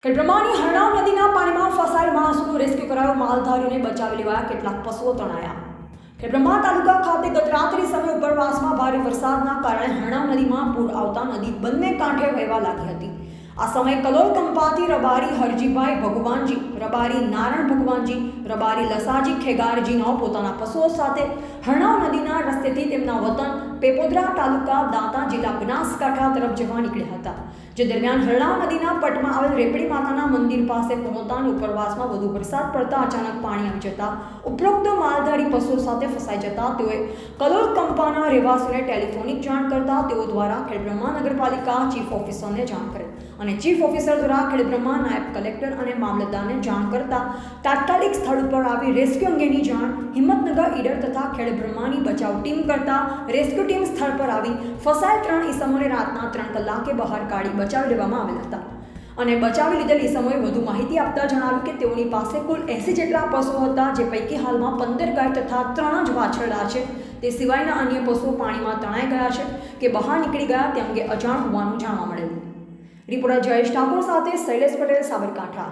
ખેડબ્રહ્માની હરણાવ નદીના પાણીમાં ફસાયેલ માણસોનું રેસ્ક્યુ કરાયો. માલધારીઓને બચાવી લેવાયા. કેટલાક પશુઓ તણાયા. ખેડબ્રહ્મા તાલુકા ખાતે ગત રાત્રિ સમયે ઉપરવાસમાં ભારે વરસાદના કારણે હરણાવ નદીમાં પૂર આવતા નદી બંને કાંઠે વહેવા લાગી હતી. આ સમયે કલોલ કંપાથી રબારી હરજીભાઈ ભગવાનજી, રબારી નારણ ભગવાનજી, રબારી લસાજી ખેગારજીનો પોતાના પશુઓ સાથે હરણાવ નદીના રસ્તેથી તેમના વતન પેપોદરા તાલુકા દાંતા જિલ્લા બનાસકાંઠા તરફ જવા નીકળ્યા હતા. જે દરમિયાન હરણાવ નદીના પટમાં આવેલ રેપડી માતાના મંદિર પાસે પહોંચતા ઉપરવાસમાં વધુ વરસાદ પડતા અચાનક પાણી આવી જતા ઉપરોક્ત માલધારી પશુઓ સાથે ફસાઈ જતા તેઓએ કલોલ કંપાના રહેવાસીઓને ટેલિફોનિક જાણ કરતા તેઓ દ્વારા ખેડબ્રહ્મા નગરપાલિકા ચીફ ઓફિસરને જાણ કરેલ અને ચીફ ઓફિસર દ્વારા ખેડબ્રહ્મા નાયબ કલેક્ટર અને મામલતદારને જાણ કરતા તાત્કાલિક સ્થળ ઉપર આવી રેસ્ક્યુ અંગેની જાણ હિંમતનગર ઈડર તથા ખેડબ્રહ્માની બચાવ ટીમ કરતા રેસ્ક્યુ ટીમ સ્થળ પર આવી ફસાયેલ 3 ઈસમોને રાતના 3 કલાકે બહાર કાઢી બચાવી લેવામાં આવેલ હતા અને બચાવી લીધેલ ઈસમોએ વધુ માહિતી આપતા જણાવ્યું કે તેઓની પાસે કુલ 80 જેટલા પશુઓ હતા, જે પૈકી હાલમાં 15 ગાય તથા 3 જ વાછરડા છે. તે સિવાયના અન્ય પશુઓ પાણીમાં તણાઈ ગયા છે કે બહાર નીકળી ગયા તે અંગે અજાણ હોવાનું જાણવા મળેલ. રિપોર્ટર જયેશ ઠાકોર સાથે શૈલેષ પટેલ, સાબરકાંઠા.